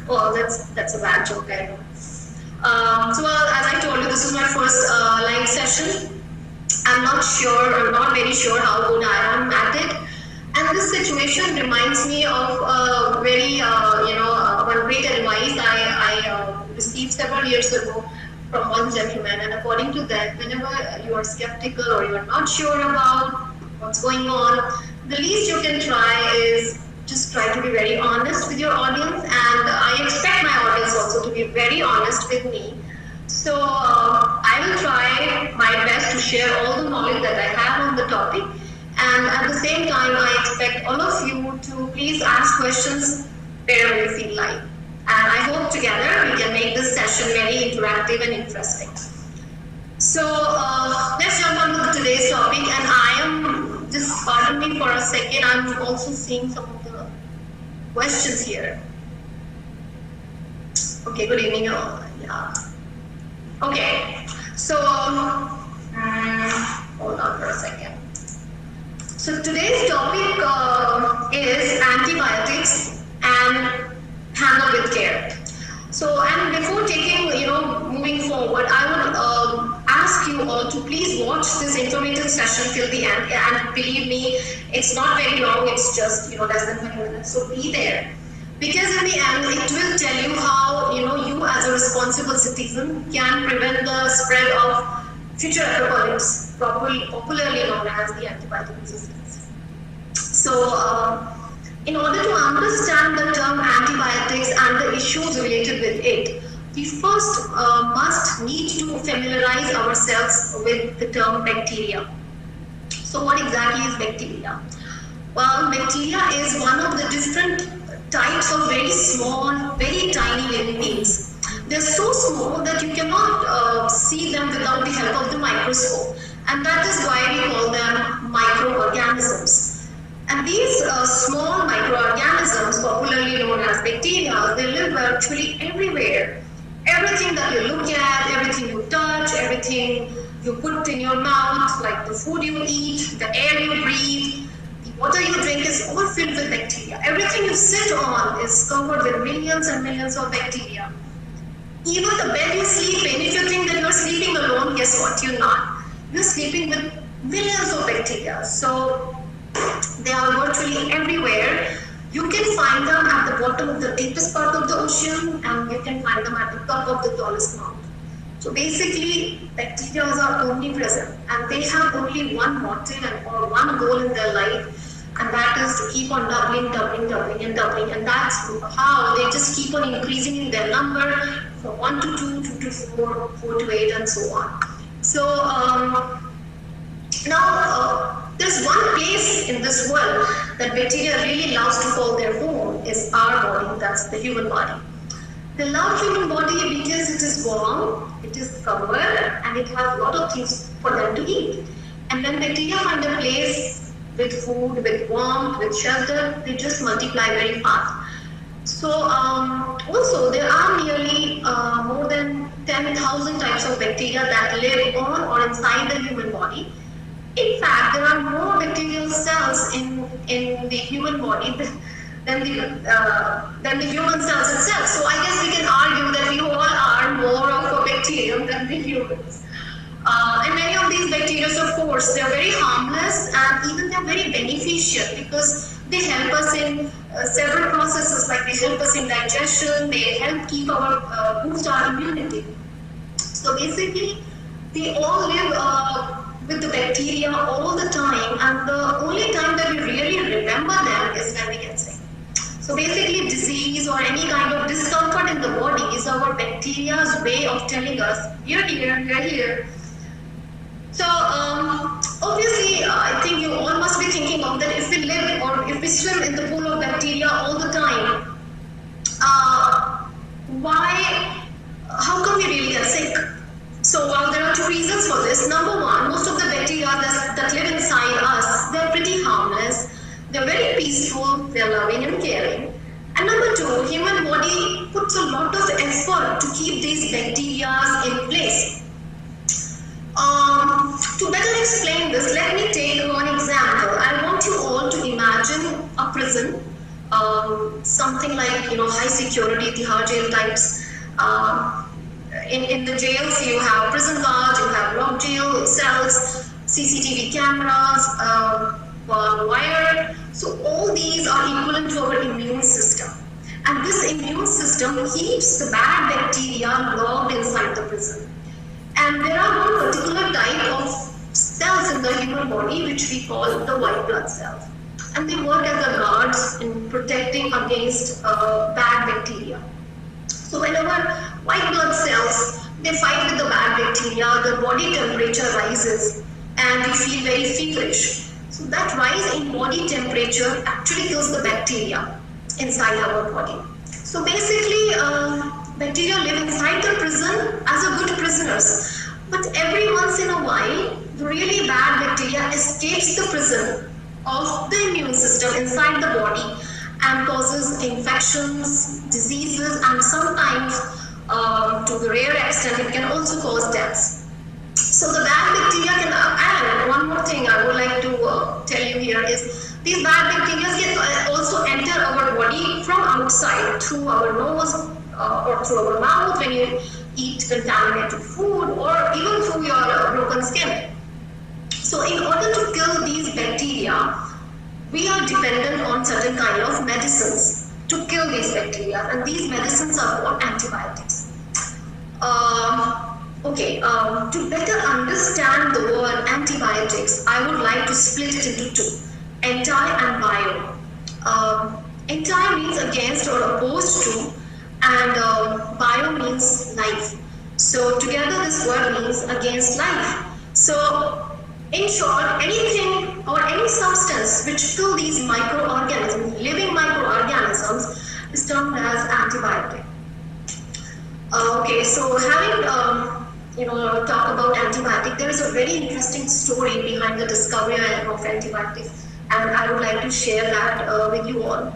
Oh, that's a bad joke, I know. So as I told you, this is my first live session. I'm not very sure how good I am at it. And this situation reminds me of one great advice I received several years ago from one gentleman. And according to that, whenever you are skeptical or you are not sure about what's going on, the least you can try is just try to be very honest with your audience. And I expect my audience also to be very honest with me. So I will try my best to share all the knowledge that I have on the topic. And at the same time, I expect all of you to please ask questions wherever you feel like. And I hope together we can make this session very interactive and interesting. So let's jump on to today's topic. And I am, just pardon me for a second, I'm also seeing some of the questions here. Okay, good evening. Yeah. Okay, so hold on for a second. So today's topic is antibiotics and handle with care. So, and before moving forward, I would ask you all to please watch this informative session till the end. And believe me, it's not very long. It's just less than 20 minutes. So be there. Because in the end, it will tell you how you as a responsible citizen can prevent the spread of future apocalypse, popularly known as the antibiotic resistance. So, in order to understand the term antibiotics and the issues related with it, we first must need to familiarize ourselves with the term bacteria. So, what exactly is bacteria? Well, bacteria is one of the different types of very small, very tiny living beings. They're so small that you cannot see them without the help of the microscope. And that is why we call them microorganisms. And these small microorganisms, popularly known as bacteria, they live virtually everywhere. Everything that you look at, everything you touch, everything you put in your mouth, like the food you eat, the air you breathe, water you drink is all filled with bacteria. Everything you sit on is covered with millions and millions of bacteria. Even the bed you sleep in, if you think that you're sleeping alone, guess what? You're not. You're sleeping with millions of bacteria. So they are virtually everywhere. You can find them at the bottom of the deepest part of the ocean, and you can find them at the top of the tallest mountain. So basically, bacteria are omnipresent, and they have only one motive or one goal in their life, and that is to keep on doubling, and that's how they just keep on increasing in their number from 1 to 2, 2 to 4, 4 to 8, and so on. So now there's one place in this world that bacteria really loves to call their home is our body, that's the human body. They love human body because it is warm, it is covered, and it has a lot of things for them to eat. And when bacteria find a place with food, with warmth, with shelter, they just multiply very fast. So also there are nearly more than 10,000 types of bacteria that live on or inside the human body. In fact, there are more bacterial cells in the human body than the human cells itself. So I guess we can argue that we all are more of a bacterium than the humans. And many of these bacteria, of course, they're very harmless and even they're very beneficial because they help us in several processes, like they help us in digestion, they help boost our immunity. So basically, they all live with the bacteria all the time, and the only time that we really remember them is when we get sick. So basically, disease or any kind of discomfort in the body is our bacteria's way of telling us, you're here. So obviously, I think you all must be thinking of that if we live or if we swim in the pool of bacteria all the time, how come we really get sick? So there are two reasons for this. Number one, most of the bacteria that live inside us, they're pretty harmless. They're very peaceful, they're loving and caring. And number two, human body puts a lot of effort to keep these bacteria in place. To better explain this, let me take one example. I want you all to imagine a prison something like, high security, Tihar jail types. In the jails, you have prison guards, you have locked jail cells, CCTV cameras, wire. So all these are equivalent to our immune system. And this immune system keeps the bad bacteria locked inside the prison. And there are one particular type of cells in the human body which we call the white blood cells. And they work as a guards in protecting against bad bacteria. So whenever white blood cells, they fight with the bad bacteria, the body temperature rises and you feel very feverish. So that rise in body temperature actually kills the bacteria inside our body. So basically, bacteria live inside the prison as a good prisoners. But every once in a while, the really bad bacteria escapes the prison of the immune system inside the body and causes infections, diseases, and sometimes, to the rare extent, it can also cause deaths. So the bad bacteria can, and one more thing I would like to tell you here is, these bad bacteria can also enter our body from outside, through our nose or through our mouth when you eat contaminated food, or even through your broken skin. So in order to kill these bacteria, we are dependent on certain kind of medicines to kill these bacteria, and these medicines are called antibiotics. To better understand the word antibiotics, I would like to split it into two, anti and bio. Anti means against or opposed to, and bio means life. So together this word means against life. So in short, anything or any substance which kill these microorganisms, living microorganisms, is termed as antibiotic. So having talk about antibiotic, there is a very interesting story behind the discovery of antibiotics, and I would like to share that with you all.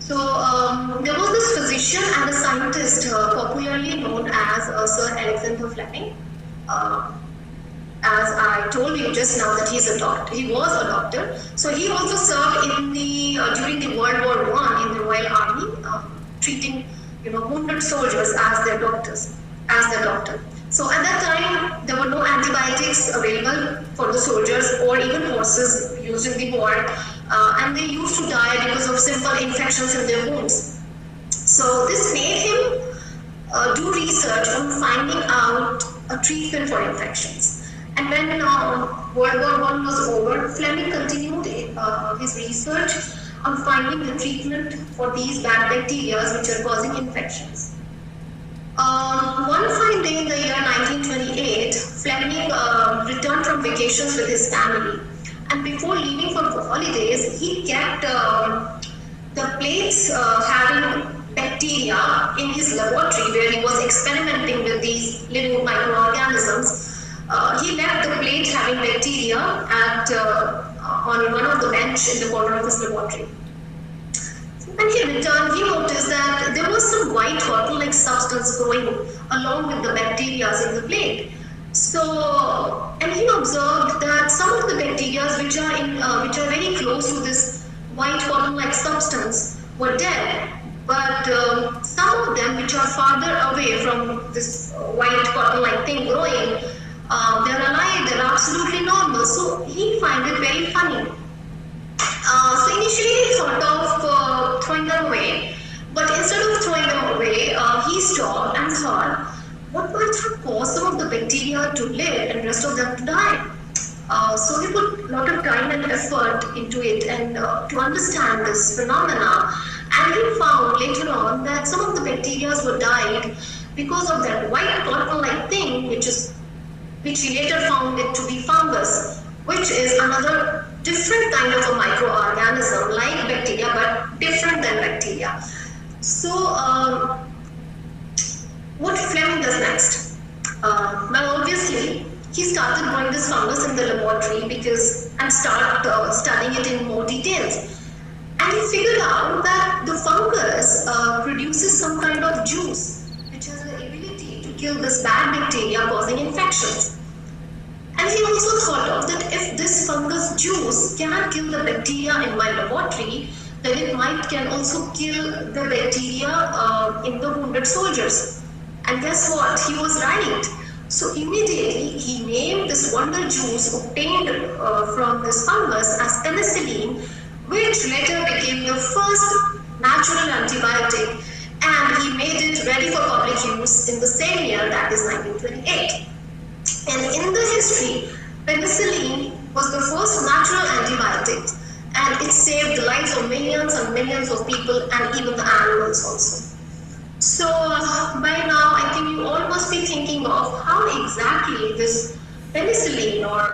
So there was this physician and a scientist popularly known as Sir Alexander Fleming. As I told you just now that he was a doctor. So he also served in the during the World War I in the Royal Army, treating wounded soldiers as their doctor. So at that time there were no antibiotics available for the soldiers or even horses used in the war, and they used to die because of simple infections in their wounds. So this made him do research on finding out a treatment for infections. And when World War I was over, Fleming continued his research on finding the treatment for these bad bacteria which are causing infections. One fine day in the year 1928, Fleming returned from vacations with his family. And before leaving for the holidays, he kept the plates having bacteria in his laboratory where he was experimenting with these living microorganisms. He left the plate having bacteria on one of the bench in the corner of his laboratory. When he returned, he noticed that there was some white cotton-like substance growing along with the bacteria in the plate. And he observed that some of the bacteria which are very close to this white cotton-like substance were dead, but some of them which are farther away from this white cotton-like thing growing, they're alive, they're absolutely normal. So he found it very funny. So initially he thought of throwing them away, but instead of throwing them away, he stopped and thought, what might have caused some of the bacteria to live and rest of them to die? So he put a lot of time and effort into it and to understand this phenomena, and he found later on that some of the bacteria were died because of that white cotton-like thing, which he later found it to be fungus, which is another different kind of a microorganism like bacteria but different than bacteria. So what Fleming does next? Well, obviously he started growing this fungus in the laboratory and started studying it in more details. And he figured out that the fungus produces some kind of juice which has the ability to kill this bad bacteria causing infections. And he also thought of that if this fungus juice can kill the bacteria in my laboratory, then it might can also kill the bacteria in the wounded soldiers. And guess what? He was right. So immediately he named this wonder juice obtained from this fungus as penicillin, which later became the first natural antibiotic, and he made it ready for public use in the same year, that is 1928. And in the history, penicillin was the first natural antibiotic, and it saved the lives of millions and millions of people and even the animals also. So by now, I think you all must be thinking of how exactly this penicillin or